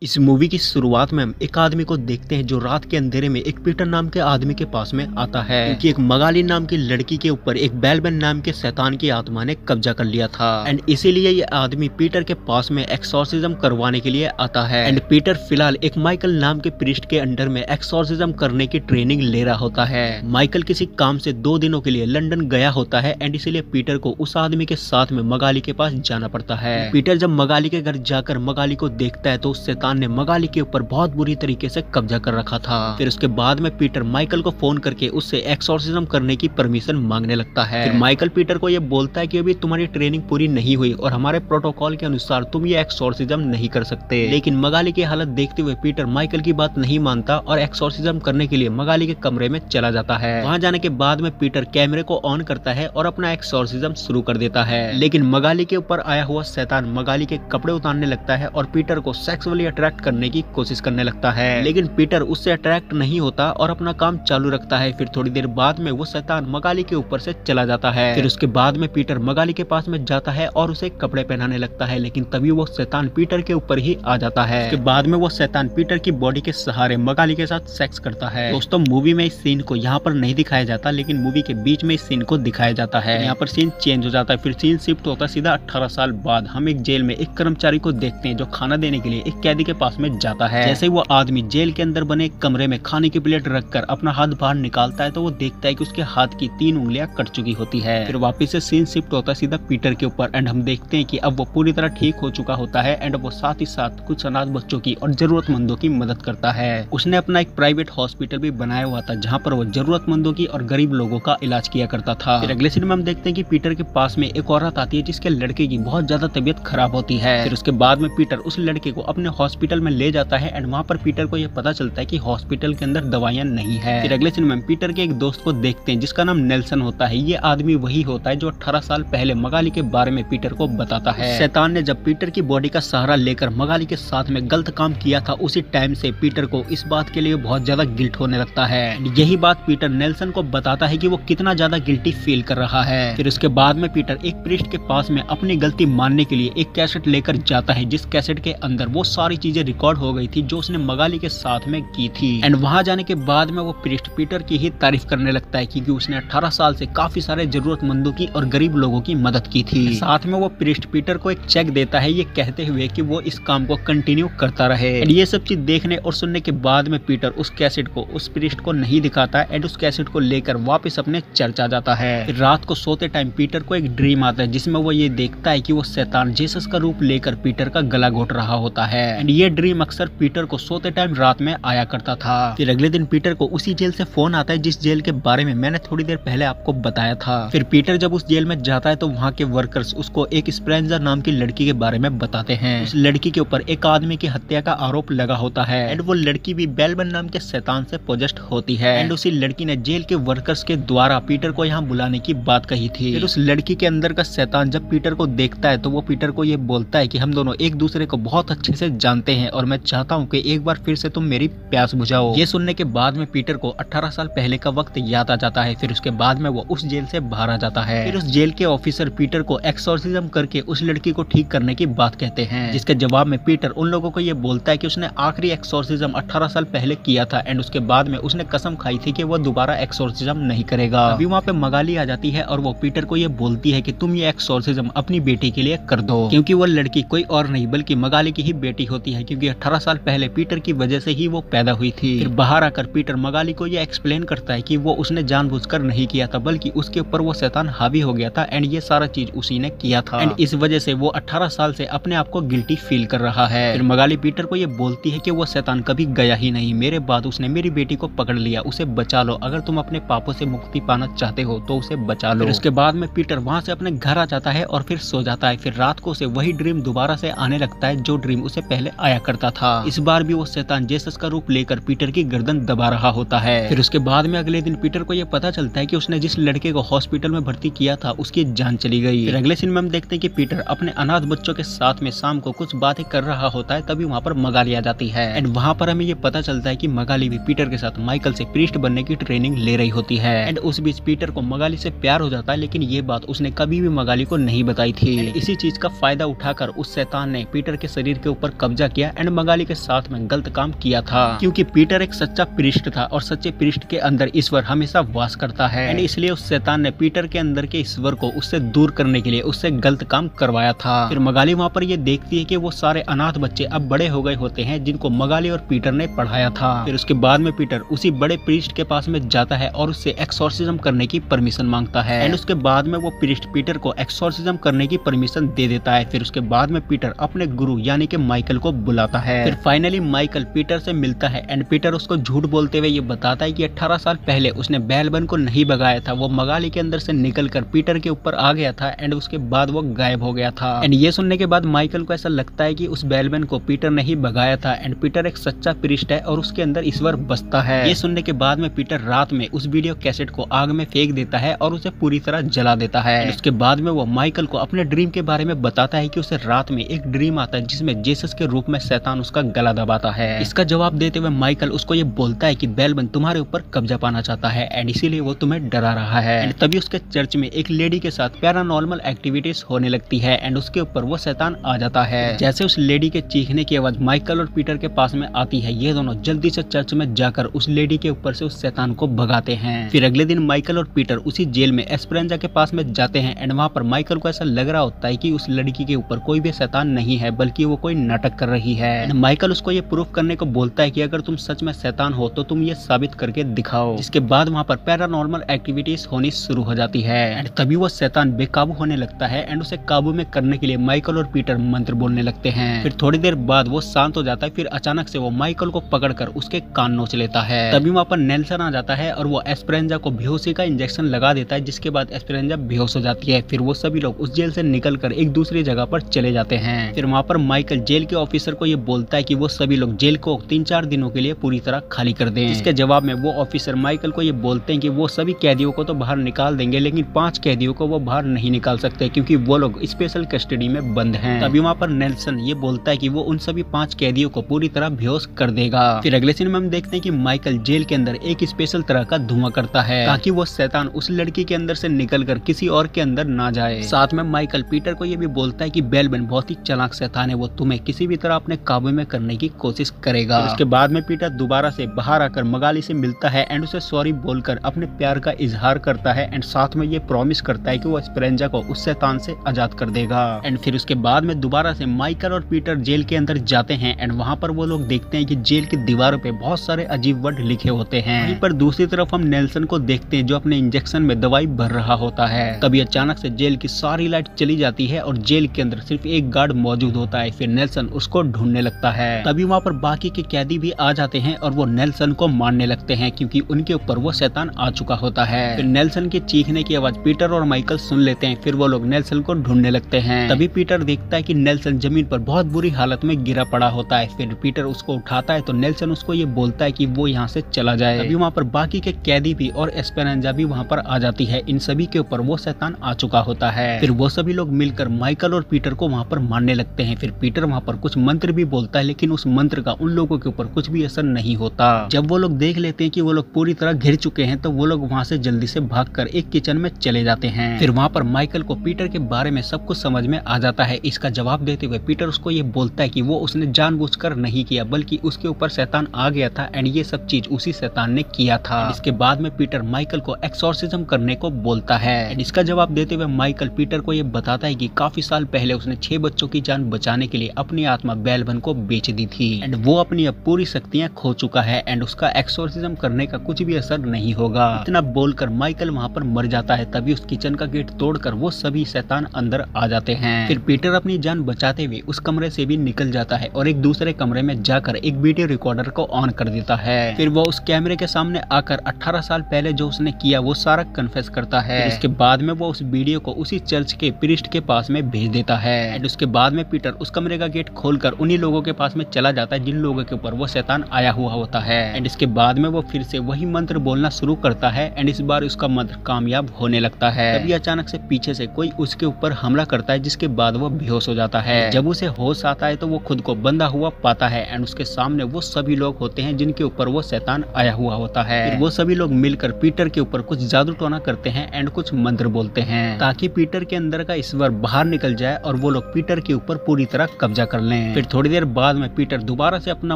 इस मूवी की शुरुआत में हम एक आदमी को देखते हैं जो रात के अंधेरे में एक पीटर नाम के आदमी के पास में आता है, क्योंकि एक मगाली नाम की लड़की के ऊपर एक बेलबेन नाम के शैतान की आत्मा ने कब्जा कर लिया था। एंड इसीलिए ये आदमी पीटर के पास में एक्सोर्सिज्म करवाने के लिए आता है। एंड पीटर फिलहाल एक माइकल नाम के प्रीस्ट के अंडर में एक्सोर्सिज्म करने की ट्रेनिंग ले रहा होता है। माइकल किसी काम से 2 दिनों के लिए लंदन गया होता है एंड इसीलिए पीटर को उस आदमी के साथ में मगाली के पास जाना पड़ता है। पीटर जब मगाली के घर जाकर मगाली को देखता है तो उस शैतान ने मगाली के ऊपर बहुत बुरी तरीके से कब्जा कर रखा था। फिर उसके बाद में पीटर माइकल को फोन करके उससे एक्सोर्सिज्म करने की परमिशन मांगने लगता है। फिर माइकल पीटर को यह बोलता है कि अभी तुम्हारी ट्रेनिंग पूरी नहीं हुई और हमारे प्रोटोकॉल के अनुसार तुम ये एक्सोर्सिज्म नहीं कर सकते। लेकिन मगाली की हालत देखते हुए पीटर माइकल की बात नहीं मानता और एक्सोर्सिज्म करने के लिए मगाली के कमरे में चला जाता है। वहां जाने के बाद में पीटर कैमरे को ऑन करता है और अपना एक्सोर्सिज्म शुरू कर देता है। लेकिन मगाली के ऊपर आया हुआ शैतान मगाली के कपड़े उतारने लगता है और पीटर को सेक्सुअली अट्रैक्ट करने की कोशिश करने लगता है। लेकिन पीटर उससे अट्रैक्ट नहीं होता और अपना काम चालू रखता है। फिर थोड़ी देर बाद में वो शैतान मगाली के ऊपर से चला जाता है। फिर उसके बाद में पीटर मगाली के पास में जाता है और उसे कपड़े पहनाने लगता है, लेकिन तभी वो शैतान पीटर के ऊपर ही आ जाता है। उसके बाद में वो शैतान पीटर की बॉडी के सहारे मगाली के साथ सेक्स करता है। दोस्तों मूवी में इस सीन को यहाँ पर नहीं दिखाया जाता, लेकिन मूवी के बीच में इस सीन को दिखाया जाता है। यहाँ पर सीन चेंज हो जाता है। फिर सीन शिफ्ट होता है सीधा 18 साल बाद। हम एक जेल में एक कर्मचारी को देखते हैं जो खाना देने के लिए एक कैदी के पास में जाता है। जैसे वो आदमी जेल के अंदर बने कमरे में खाने की प्लेट रखकर अपना हाथ बाहर निकालता है तो वो देखता है कि उसके हाथ की 3 उंगलियां कट चुकी होती है। फिर वापस से सीन शिफ्ट होता है सीधा पीटर के ऊपर एंड हम देखते हैं कि अब वो पूरी तरह ठीक हो चुका होता है एंड वो साथ ही साथ कुछ अनाथ बच्चों की और जरूरतमंदों की मदद करता है। उसने अपना एक प्राइवेट हॉस्पिटल भी बनाया हुआ था जहाँ पर वो जरूरतमंदों की और गरीब लोगों का इलाज किया करता था। फिर अगले सीन में हम देखते हैं कि पीटर के पास में एक औरत आती है जिसके लड़के की बहुत ज्यादा तबीयत खराब होती है। फिर उसके बाद में पीटर उस लड़के को अपने हॉस्पिटल में ले जाता है एंड वहाँ पर पीटर को यह पता चलता है कि हॉस्पिटल के अंदर दवाइयां नहीं है। फिर अगले सीन में पीटर के एक दोस्त को देखते हैं जिसका नाम नेल्सन होता है। ये आदमी वही होता है जो 18 साल पहले मगाली के बारे में पीटर को बताता है। शैतान ने जब पीटर की बॉडी का सहारा लेकर मगाली के साथ में गलत काम किया था, उसी टाइम से पीटर को इस बात के लिए बहुत ज्यादा गिल्ट होने लगता है। यही बात पीटर नेल्सन को बताता है कि वो कितना ज्यादा गिल्टी फील कर रहा है। फिर उसके बाद में पीटर एक प्रीस्ट के पास में अपनी गलती मानने के लिए एक कैसेट लेकर जाता है, जिस कैसेट के अंदर वो सारी चीजें रिकॉर्ड हो गई थी जो उसने मगाली के साथ में की थी। एंड वहां जाने के बाद में वो प्रीस्ट पीटर की ही तारीफ करने लगता है क्योंकि उसने 18 साल से काफी सारे जरूरतमंदों की और गरीब लोगों की मदद की थी। साथ में वो प्रीस्ट पीटर को एक चेक देता है ये कहते हुए कि वो इस काम को कंटिन्यू करता रहे। एंड ये सब चीज देखने और सुनने के बाद में पीटर उस कैसेट को उस प्रीस्ट को नहीं दिखाता एंड उस कैसेट को लेकर वापस अपने चर्च आ जाता है। फिर रात को सोते टाइम पीटर को एक ड्रीम आता है जिसमें वो ये देखता है कि वो शैतान जीसस का रूप लेकर पीटर का गला घोट रहा होता है। एंड ये ड्रीम अक्सर पीटर को सोते टाइम रात में आया करता था। फिर अगले दिन पीटर को उसी जेल से फोन आता है जिस जेल के बारे में मैंने थोड़ी देर पहले आपको बताया था। फिर पीटर जब उस जेल में जाता है तो वहाँ के वर्कर्स उसको एक स्प्रेंजर नाम की लड़की के बारे में बताते हैं। उस लड़की के ऊपर एक आदमी की हत्या का आरोप लगा होता है एंड वो लड़की भी बेलबन नाम के शैतान से पोजेस्ड होती है। एंड उसी लड़की ने जेल के वर्कर्स के द्वारा पीटर को यहाँ बुलाने की बात कही थी। फिर उस लड़की के अंदर का शैतान जब पीटर को देखता है तो वो पीटर को ये बोलता है कि हम दोनों एक दूसरे को बहुत अच्छे से जानते हैं और मैं चाहता हूँ कि एक बार फिर से तुम मेरी प्यास बुझाओ। ये सुनने के बाद में पीटर को 18 साल पहले का वक्त याद आ जाता है। फिर उसके बाद में वो उस जेल से बाहर आ जाता है। फिर उस जेल के ऑफिसर पीटर को एक्सोर्सिज्म करके उस लड़की को ठीक करने की बात कहते हैं, जिसके जवाब में पीटर उन लोगों को ये बोलता है कि उसने आखिरी एक्सोर्सिज्म 18 साल पहले किया था एंड उसके बाद में उसने कसम खाई थी कि वो दोबारा एक्सोर्सिज्म नहीं करेगा। अभी वहाँ पे मगाली आ जाती है और वो पीटर को ये बोलती है कि तुम ये एक्सोर्सिज्म अपनी बेटी के लिए कर दो, क्योंकि वो लड़की कोई और नहीं बल्कि मगाली की ही बेटी होती है, क्योंकि 18 साल पहले पीटर की वजह से ही वो पैदा हुई थी। फिर बाहर आकर पीटर मगाली को ये एक्सप्लेन करता है कि वो उसने जानबूझकर नहीं किया था बल्कि उसके ऊपर वो शैतान हावी हो गया था एंड ये सारा चीज उसी ने किया था एंड इस वजह से वो 18 साल से अपने आप को गिल्टी फील कर रहा है। फिर मगाली पीटर को ये बोलती है कि वो शैतान कभी गया ही नहीं, मेरे बाद उसने मेरी बेटी को पकड़ लिया, उसे बचा लो, अगर तुम अपने पापों से मुक्ति पाना चाहते हो तो उसे बचा लो। फिर उसके बाद में पीटर वहाँ से अपने घर आ जाता है और फिर सो जाता है। फिर रात को उसे वही ड्रीम दोबारा से आने लगता है जो ड्रीम उसे पहले आया करता था। इस बार भी वो शैतान जीसस का रूप लेकर पीटर की गर्दन दबा रहा होता है। फिर उसके बाद में अगले दिन पीटर को यह पता चलता है कि उसने जिस लड़के को हॉस्पिटल में भर्ती किया था उसकी जान चली गई। फिर अगले सीन में हम देखते हैं कि पीटर अपने अनाथ बच्चों के साथ में शाम को कुछ बातें कर रहा होता है, तभी वहाँ पर मगाली आ जाती है एंड वहाँ पर हमें ये पता चलता है कि मगाली भी पीटर के साथ माइकल से प्रीस्ट बनने की ट्रेनिंग ले रही होती है एंड उस बीच पीटर को मगाली से प्यार हो जाता है, लेकिन ये बात उसने कभी भी मगाली को नहीं बताई थी। इसी चीज का फायदा उठाकर उस शैतान ने पीटर के शरीर के ऊपर कब्जा किया एंड मगाली के साथ में गलत काम किया था, क्योंकि पीटर एक सच्चा प्रीस्ट था और सच्चे प्रीस्ट के अंदर ईश्वर हमेशा वास करता है एंड इसलिए उस शैतान ने पीटर के अंदर के ईश्वर को उससे दूर करने के लिए उससे गलत काम करवाया था। फिर मगाली वहाँ पर ये देखती है कि वो सारे अनाथ बच्चे अब बड़े हो गए होते हैं जिनको मगाली और पीटर ने पढ़ाया था। फिर उसके बाद में पीटर उसी बड़े प्रीस्ट के पास में जाता है और उससे एक्सोर्सिज्म करने की परमिशन मांगता है एंड उसके बाद में वो प्रीस्ट पीटर को एक्सोर्सिज्म करने की परमिशन दे देता है। फिर उसके बाद में पीटर अपने गुरु यानी कि माइकल को बुलाता है। फिर फाइनली माइकल पीटर से मिलता है एंड पीटर उसको झूठ बोलते हुए ये बताता है कि 18 साल पहले उसने बेलबन को नहीं भगाया था, वो मगाली के अंदर से निकलकर पीटर के ऊपर आ गया था एंड उसके बाद वो गायब हो गया था। एंड ये सुनने के बाद माइकल को ऐसा लगता है कि उस बेलबन को पीटर ने ही भगाया था एंड पीटर एक सच्चा प्रीस्ट है और उसके अंदर ईश्वर बसता है। ये सुनने के बाद में पीटर रात में उस वीडियो कैसेट को आग में फेंक देता है और उसे पूरी तरह जला देता है। उसके बाद में वो माइकल को अपने ड्रीम के बारे में बताता है कि उसे रात में एक ड्रीम आता है जिसमें जीसस के रूप में शैतान उसका गला दबाता है। इसका जवाब देते हुए माइकल उसको ये बोलता है कि बेलबन तुम्हारे ऊपर कब्जा पाना चाहता है एंड इसीलिए वो तुम्हें डरा रहा है। एंड तभी उसके चर्च में एक लेडी के साथ पैरानॉर्मल एक्टिविटीज होने लगती है एंड उसके ऊपर वो शैतान आ जाता है। जैसे उस लेडी के चीखने की आवाज माइकल और पीटर के पास में आती है, ये दोनों जल्दी से चर्च में जाकर उस लेडी के ऊपर से उस शैतान को भगाते हैं। फिर अगले दिन माइकल और पीटर उसी जेल में एस्पेरेंजा के पास में जाते हैं एंड वहाँ पर माइकल को ऐसा लग रहा होता है कि उस लड़की के ऊपर कोई भी शैतान नहीं है बल्कि वो कोई नाटक कर रही है। एंड माइकल उसको ये प्रूफ करने को बोलता है कि अगर तुम सच में शैतान हो तो तुम ये साबित करके दिखाओ। जिसके बाद वहाँ पर पैरानॉर्मल एक्टिविटीज होनी शुरू हो जाती है एंड तभी वो शैतान बेकाबू होने लगता है एंड उसे काबू में करने के लिए माइकल और पीटर मंत्र बोलने लगते हैं। फिर थोड़ी देर बाद वो शांत हो जाता है। फिर अचानक से वो माइकल को पकड़कर उसके कान नोच लेता है। तभी वहाँ पर नेल्सन आ जाता है और वो एस्पेरेंजा को बेहोशी का इंजेक्शन लगा देता है, जिसके बाद एस्पेरेंजा बेहोश हो जाती है। फिर वो सभी लोग उस जेल से निकलकर एक दूसरी जगह पर चले जाते हैं। फिर वहाँ पर माइकल जेल के ऑफिसर को ये बोलता है कि वो सभी लोग जेल को 3-4 दिनों के लिए पूरी तरह खाली कर दें। इसके जवाब में वो ऑफिसर माइकल को ये बोलते हैं कि वो सभी कैदियों को तो बाहर निकाल देंगे लेकिन 5 कैदियों को वो बाहर नहीं निकाल सकते क्योंकि वो लोग स्पेशल कस्टडी में बंद हैं। तभी वहाँ पर नेल्सन ये बोलता है कि वो उन सभी 5 कैदियों को पूरी तरह बेहोश कर देगा। फिर अगले सीन में हम देखते हैं कि माइकल जेल के अंदर एक स्पेशल तरह का धुआं करता है ताकि वो शैतान उस लड़की के अंदर से निकलकर किसी और के अंदर ना जाए। साथ में माइकल पीटर को ये भी बोलता है कि बेलबन बहुत ही चालाक शैतान है, वो तुम्हें किसी भी तरह अपने काबू में करने की कोशिश करेगा। उसके बाद में पीटर दोबारा से बाहर आकर मगाली से मिलता है एंड उसे सॉरी बोलकर अपने प्यार का इजहार करता है एंड साथ में ये प्रॉमिस करता है कि वो एस्पेरेंजा को उस शैतान से आजाद कर देगा। एंड फिर उसके बाद में दोबारा से माइकल और पीटर जेल के अंदर जाते हैं एंड वहाँ पर वो लोग देखते हैं कि जेल की दीवारों पे बहुत सारे अजीब वर्ड लिखे होते हैं। वहीं पर दूसरी तरफ हम नेल्सन को देखते हैं जो अपने इंजेक्शन में दवाई भर रहा होता है। तभी अचानक से जेल की सारी लाइट चली जाती है और जेल के अंदर सिर्फ एक गार्ड मौजूद होता है। फिर नेल्सन उसको ढूंढने लगता है। तभी वहाँ पर बाकी के कैदी भी आ जाते हैं और वो नेल्सन को मारने लगते हैं क्योंकि उनके ऊपर वो शैतान आ चुका होता है। फिर नेल्सन के चीखने की आवाज पीटर और माइकल सुन लेते हैं। फिर वो लोग नेल्सन को ढूंढने लगते हैं। तभी पीटर देखता है कि नेल्सन जमीन पर बहुत बुरी हालत में गिरा पड़ा होता है। फिर पीटर उसको उठाता है तो नेल्सन उसको ये बोलता है कि वो यहाँ से चला जाए। तभी वहाँ पर बाकी के कैदी भी और एस्पेरेंजा भी वहाँ पर आ जाती है। इन सभी के ऊपर वो शैतान आ चुका होता है। फिर वो सभी लोग मिलकर माइकल और पीटर को वहाँ पर मारने लगते हैं। फिर पीटर वहाँ पर कुछ मंत्र भी बोलता है लेकिन उस मंत्र का उन लोगों के ऊपर कुछ भी असर नहीं होता। जब वो लोग देख लेते हैं कि वो लोग पूरी तरह घिर चुके हैं तो वो लोग वहाँ से जल्दी से भागकर एक किचन में चले जाते हैं। फिर वहाँ पर माइकल को पीटर के बारे में सब कुछ समझ में आ जाता है। इसका जवाब देते हुए पीटर उसको ये बोलता है कि वो उसने जानबूझकर नहीं किया बल्कि उसके ऊपर शैतान आ गया था एंड ये सब चीज उसी शैतान ने किया था। इसके बाद में पीटर माइकल को एक्सोर्सिज्म करने को बोलता है। इसका जवाब देते हुए माइकल पीटर को ये बताता है कि काफी साल पहले उसने 6 बच्चों की जान बचाने के लिए अपनी आत्मा बेलबन को बेच दी थी एंड वो अपनी अब पूरी शक्तियां खो चुका है एंड उसका एक्सोर्सिज्म करने का कुछ भी असर नहीं होगा। इतना बोलकर माइकल वहाँ पर मर जाता है। तभी उस किचन का गेट तोड़कर वो सभी शैतान अंदर आ जाते हैं। फिर पीटर अपनी जान बचाते हुए उस कमरे से भी निकल जाता है और एक दूसरे कमरे में जाकर एक वीडियो रिकॉर्डर को ऑन कर देता है। फिर वो उस कैमरे के सामने आकर 18 साल पहले जो उसने किया वो सारा कन्फेस करता है। इसके बाद में वो उस वीडियो को उसी चर्च के प्रीस्ट के पास में भेज देता है एंड उसके बाद में पीटर उस कमरे का गेट खोलकर उन्हीं लोगों के पास में चला जाता है जिन लोगों के ऊपर वो शैतान आया हुआ होता है एंड इसके बाद में वो फिर से वही मंत्र बोलना शुरू करता है एंड इस बार उसका मंत्र कामयाब होने लगता है। तभी अचानक से पीछे से कोई उसके ऊपर हमला करता है जिसके बाद वो बेहोश हो जाता है। जब उसे होश आता है तो वो खुद को बंधा हुआ पाता है एंड उसके सामने वो सभी लोग होते हैं जिनके ऊपर वो शैतान आया हुआ होता है। फिर वो सभी लोग मिलकर पीटर के ऊपर कुछ जादू टोना करते हैं एंड कुछ मंत्र बोलते हैं ताकि पीटर के अंदर का ईश्वर बाहर निकल जाए और वो लोग पीटर के ऊपर पूरी तरह कब्जा कर लें। फिर थोड़ी देर बाद में पीटर दोबारा से अपना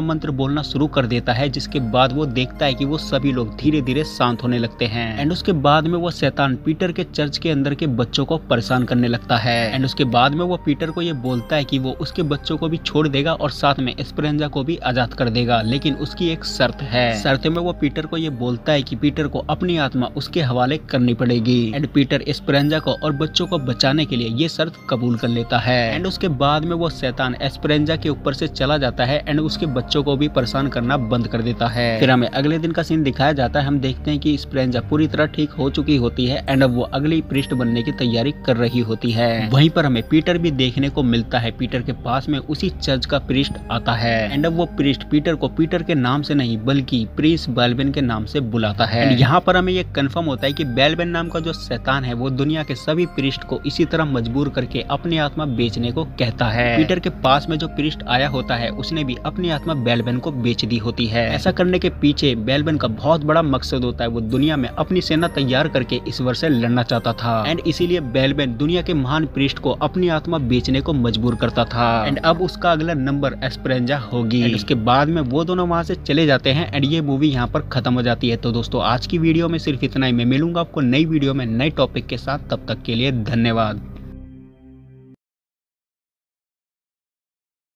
मंत्र बोलना शुरू कर देता है, जिसके बाद वो देखता है कि वो सभी लोग धीरे धीरे शांत होने लगते हैं। एंड उसके बाद में वो शैतान पीटर के चर्च के अंदर के बच्चों को परेशान करने लगता है। एंड उसके बाद में वो पीटर को ये बोलता है कि वो उसके बच्चों को भी छोड़ देगा और साथ में एस्पेरेंजा को भी आजाद कर देगा, लेकिन उसकी एक शर्त है। शर्त में वो पीटर को ये बोलता है कि पीटर को अपनी आत्मा उसके हवाले करनी पड़ेगी। एंड पीटर एस्पेरेंजा को और बच्चों को बचाने के लिए ये शर्त कबूल कर लेता है। एंड उसके बाद में वो शैतान एस्पेरेंजा के ऊपर से चला जाता है एंड उसके बच्चों को भी परेशान करना बंद कर देता है। फिर हमें अगले दिन का सीन दिखाया जाता है। हम देखते हैं कि एस्पेरेंजा पूरी तरह ठीक हो चुकी होती है एंड अब वो अगली प्रीस्ट बनने की तैयारी कर रही होती है। वहीं पर हमें पीटर भी देखने को मिलता है। पीटर के पास में उसी चर्च का प्रीस्ट आता है एंड अब वो प्रीस्ट पीटर को पीटर के नाम से नहीं बल्कि प्रिंस बेलविन के नाम से बुलाता है। यहाँ पर हमें ये कंफर्म होता है कि बेलविन नाम का जो शैतान है वो दुनिया के सभी प्रीस्ट को इसी तरह मजबूर करके अपनी आत्मा बेचने को कहता है। पीटर के पास में जो प्रीस्ट आया होता है उसने भी अपनी आत्मा बेलविन को बेच दी होती है। ऐसा करने के पीछे बेलविन का बहुत बड़ा मकसद होता है। वो दुनिया में अपनी सेना तैयार करके ईश्वर से लड़ना चाहता था एंड इसीलिए बेलविन दुनिया के महान प्रीस्ट को अपनी आत्मा बेचने को मजबूर करता था। एंड अब उसका अगला नंबर एस्पेरेंजा होगी। एंड उसके बाद में वो दोनों वहां से चले जाते हैं एंड ये मूवी यहाँ पर खत्म हो जाती है। तो दोस्तों आज की वीडियो में सिर्फ इतना ही। मैं मिलूंगा आपको नई वीडियो में नए टॉपिक के साथ। तब तक के लिए धन्यवाद।